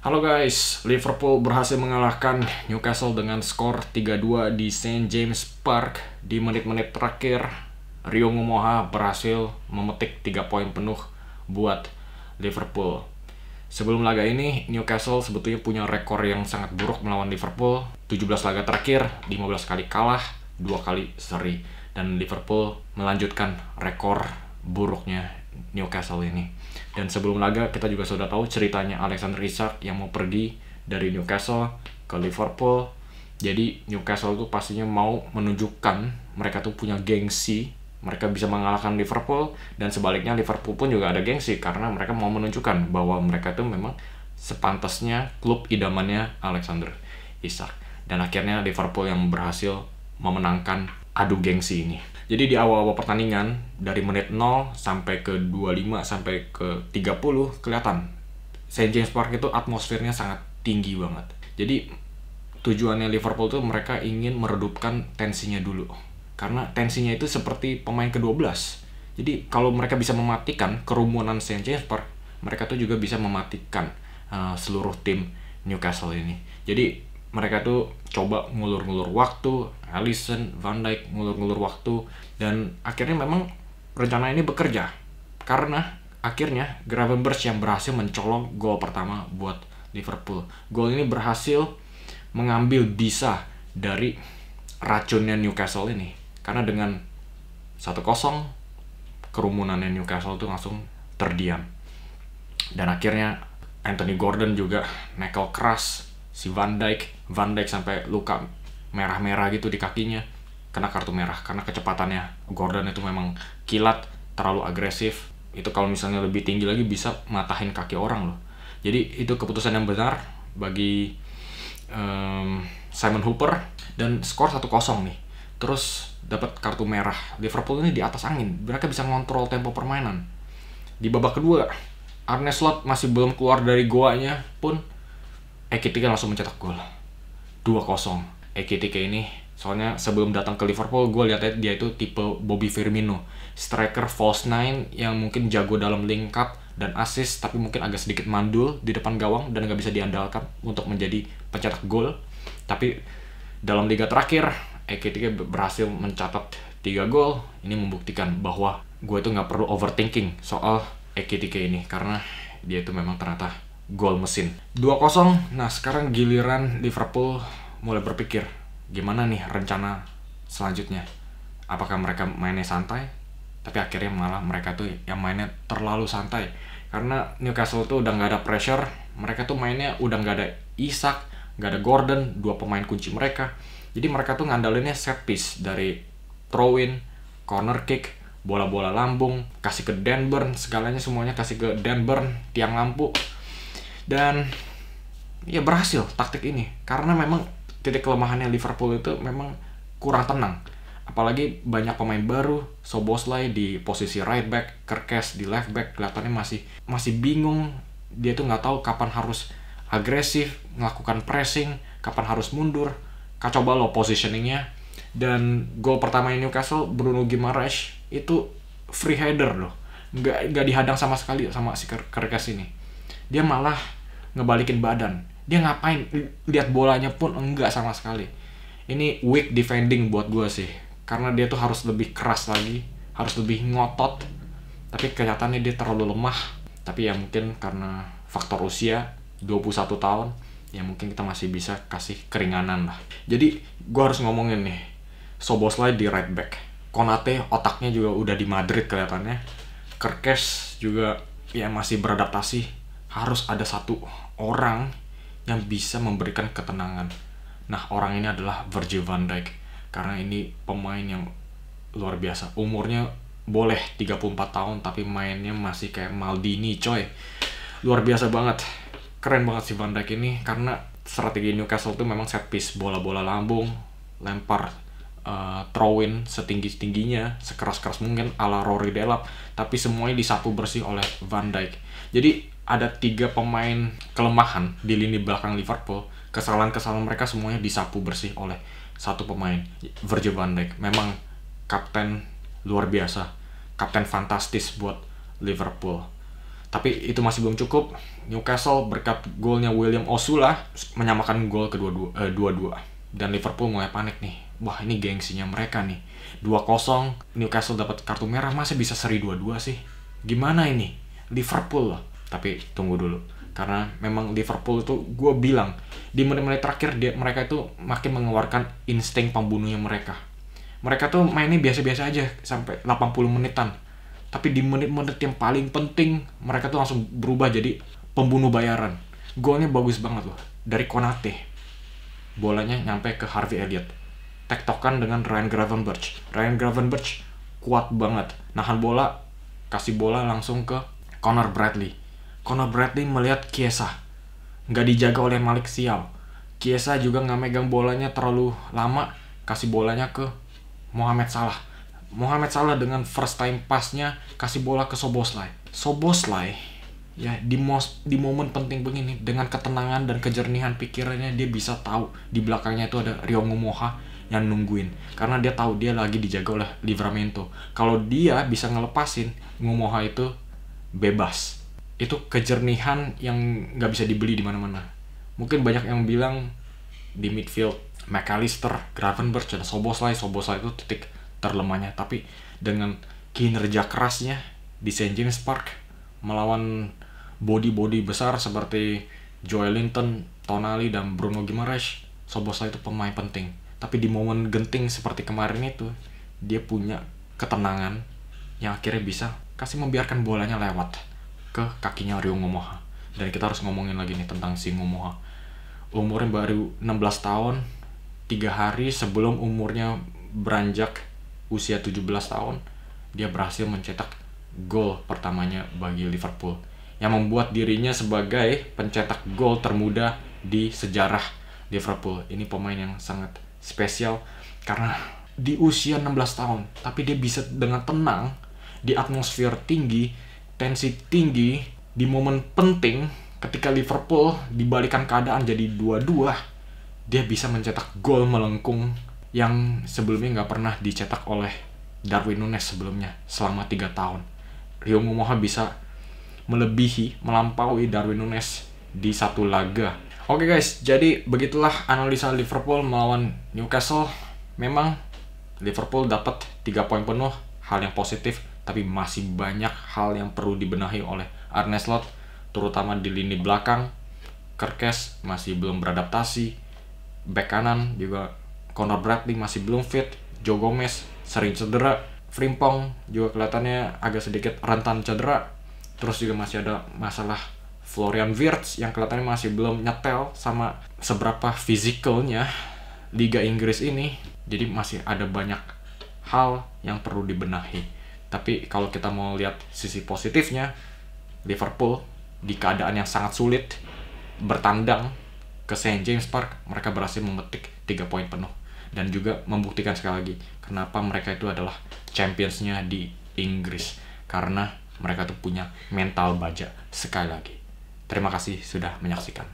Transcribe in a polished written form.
Halo guys, Liverpool berhasil mengalahkan Newcastle dengan skor 3-2 di St. James Park di menit-menit terakhir. Rio Ngumoha berhasil memetik 3 poin penuh buat Liverpool. Sebelum laga ini, Newcastle sebetulnya punya rekor yang sangat buruk melawan Liverpool. 17 laga terakhir, 15 kali kalah, 2 kali seri. Dan Liverpool melanjutkan rekor buruknya Newcastle ini. Dan sebelum laga kita juga sudah tahu ceritanya Alexander Isak yang mau pergi dari Newcastle ke Liverpool. Jadi Newcastle itu pastinya mau menunjukkan mereka tuh punya gengsi, mereka bisa mengalahkan Liverpool, dan sebaliknya Liverpool pun juga ada gengsi karena mereka mau menunjukkan bahwa mereka tuh memang sepantasnya klub idamannya Alexander Isak. Dan akhirnya Liverpool yang berhasil memenangkan adu gengsi ini. Jadi di awal-awal pertandingan, dari menit 0 sampai ke 25 sampai ke 30, kelihatan St. James Park itu atmosfernya sangat tinggi banget. Jadi tujuannya Liverpool tuh mereka ingin meredupkan tensinya dulu. Karena tensinya itu seperti pemain ke-12. Jadi kalau mereka bisa mematikan kerumunan St. James Park, mereka tuh juga bisa mematikan seluruh tim Newcastle ini. Jadi mereka tuh coba ngulur-ngulur waktu, Alisson, Van Dijk ngulur-ngulur waktu, dan akhirnya memang rencana ini bekerja karena akhirnya Gravenberch yang berhasil mencolong gol pertama buat Liverpool. Gol ini berhasil mengambil bisa dari racunnya Newcastle ini, karena dengan 1-0 kerumunannya Newcastle itu langsung terdiam. Dan akhirnya Anthony Gordon juga nekel keras si Van Dijk sampai luka merah-merah gitu di kakinya, kena kartu merah karena kecepatannya Gordon itu memang kilat, terlalu agresif. Itu kalau misalnya lebih tinggi lagi bisa matahin kaki orang loh. Jadi itu keputusan yang benar bagi Simon Hooper, dan skor 1-0 nih. Terus dapat kartu merah. Liverpool ini di atas angin, mereka bisa ngontrol tempo permainan. Di babak kedua, Arne Slot masih belum keluar dari goanya pun Ekitike langsung mencetak gol 2-0. Ekitike ini soalnya sebelum datang ke Liverpool gue lihatnya dia itu tipe Bobby Firmino, striker false nine yang mungkin jago dalam link up dan assist, tapi mungkin agak sedikit mandul di depan gawang dan nggak bisa diandalkan untuk menjadi pencetak gol. Tapi dalam liga terakhir Ekitike berhasil mencatat 3 gol. Ini membuktikan bahwa gue itu nggak perlu overthinking soal Ekitike ini karena dia itu memang ternyata gol mesin. 2-0. Nah sekarang giliran Liverpool mulai berpikir gimana nih rencana selanjutnya. Apakah mereka mainnya santai? Tapi akhirnya malah mereka tuh yang mainnya terlalu santai. Karena Newcastle tuh udah gak ada pressure. Mereka tuh mainnya udah gak ada Isak, gak ada Gordon, 2 pemain kunci mereka. Jadi mereka tuh ngandalinnya set piece, dari throw in, corner kick, bola-bola lambung, kasih ke Dan Burn, segalanya semuanya kasih ke Dan Burn, tiang lampu. Dan ya berhasil taktik ini karena memang titik kelemahannya Liverpool itu memang kurang tenang, apalagi banyak pemain baru. Szoboszlai di posisi right back, Kerkez di left back, kelihatannya masih bingung. Dia tuh nggak tahu kapan harus agresif melakukan pressing, kapan harus mundur, kacau balau positioningnya. Dan gol pertama Newcastle, Bruno Guimaraes itu free header loh, nggak dihadang sama sekali sama si Kerkez ini. Dia malah ngebalikin badan. Dia ngapain? Lihat bolanya pun enggak sama sekali. Ini weak defending buat gue sih. Karena dia tuh harus lebih keras lagi, harus lebih ngotot. Tapi kelihatannya dia terlalu lemah. Tapi ya mungkin karena faktor usia, 21 tahun, ya mungkin kita masih bisa kasih keringanan lah. Jadi gue harus ngomongin nih, Szoboszlai di right back. Konate otaknya juga udah di Madrid kelihatannya. Kerkez juga ya masih beradaptasi. Harus ada satu orang yang bisa memberikan ketenangan. Nah, orang ini adalah Virgil van Dijk. Karena ini pemain yang luar biasa. Umurnya boleh 34 tahun, tapi mainnya masih kayak Maldini, coy. Luar biasa banget. Keren banget si Van Dijk ini, karena strategi Newcastle itu memang set piece. Bola-bola lambung, lempar, throw-in setinggi-tingginya, sekeras-keras mungkin ala Rory Delap, tapi semuanya disapu bersih oleh Van Dijk. Jadi ada 3 pemain kelemahan di lini belakang Liverpool. Kesalahan-kesalahan mereka semuanya disapu bersih oleh satu pemain, Virgil van Dijk. Memang kapten luar biasa, kapten fantastis buat Liverpool. Tapi itu masih belum cukup. Newcastle berkat golnya William Osula menyamakan gol kedua 2-2. Dan Liverpool mulai panik nih. Wah, ini gengsinya mereka nih. 2-0, Newcastle dapat kartu merah, masa bisa seri 2-2 sih? Gimana ini? Liverpool loh. Tapi tunggu dulu. Karena memang Liverpool itu, gue bilang, di menit-menit terakhir mereka itu makin mengeluarkan insting pembunuhnya mereka. Mereka tuh mainnya biasa-biasa aja sampai 80 menitan. Tapi di menit-menit yang paling penting, mereka tuh langsung berubah jadi pembunuh bayaran. Golnya bagus banget loh. Dari Konate. Bolanya nyampe ke Harvey Elliott. Tektokan dengan Ryan Gravenberch. Ryan Gravenberch kuat banget. Nahan bola, kasih bola langsung ke Connor Bradley. Connor Bradley melihat Chiesa. Nggak dijaga oleh Malik Thiaw. Chiesa juga nggak megang bolanya terlalu lama. Kasih bolanya ke Mohamed Salah. Mohamed Salah dengan first time pass-nya kasih bola ke Szoboszlai. Szoboszlai ya di momen penting begini dengan ketenangan dan kejernihan pikirannya dia bisa tahu di belakangnya itu ada Ryo Ngumoha yang nungguin karena dia tahu dia lagi dijaga oleh Livramento. Kalau dia bisa ngelepasin Ngumoha itu bebas. Itu kejernihan yang nggak bisa dibeli di mana-mana. Mungkin banyak yang bilang di midfield McAllister, Gravenberch, dan Szoboszlai itu titik terlemahnya, tapi dengan kinerja kerasnya di St. James Park melawan body-body besar seperti Joelinton, Tonali, dan Bruno Guimaraes, Szoboszlai itu pemain penting. Tapi di momen genting seperti kemarin itu, dia punya ketenangan yang akhirnya bisa kasih membiarkan bolanya lewat ke kakinya Ryo Ngumoha. Dan kita harus ngomongin lagi nih tentang si Ngumoha. Umurnya baru 16 tahun, 3 hari sebelum umurnya beranjak usia 17 tahun, dia berhasil mencetak gol pertamanya bagi Liverpool yang membuat dirinya sebagai pencetak gol termuda di sejarah Liverpool. Ini pemain yang sangat spesial karena di usia 16 tahun, tapi dia bisa dengan tenang di atmosfer tinggi, tensi tinggi, di momen penting ketika Liverpool dibalikan keadaan jadi 2-2, dia bisa mencetak gol melengkung yang sebelumnya nggak pernah dicetak oleh Darwin Núñez sebelumnya selama 3 tahun. Ryo Ngumoha bisa melampaui Darwin Núñez di satu laga. Oke guys, jadi begitulah analisa Liverpool melawan Newcastle. Memang Liverpool dapat 3 poin penuh, hal yang positif, tapi masih banyak hal yang perlu dibenahi oleh Arne Slot, terutama di lini belakang. Kerkez masih belum beradaptasi, back kanan juga Connor Bradley masih belum fit, Joe Gomez sering cedera, Frimpong juga kelihatannya agak sedikit rentan cedera. Terus juga masih ada masalah Florian Wirtz yang kelihatannya masih belum nyetel sama seberapa fisikalnya Liga Inggris ini. Jadi masih ada banyak hal yang perlu dibenahi. Tapi kalau kita mau lihat sisi positifnya, Liverpool di keadaan yang sangat sulit bertandang ke St. James Park, mereka berhasil memetik 3 poin penuh. Dan juga membuktikan sekali lagi kenapa mereka itu adalah championsnya di Inggris. Karena mereka tuh punya mental baja sekali lagi. Terima kasih sudah menyaksikan.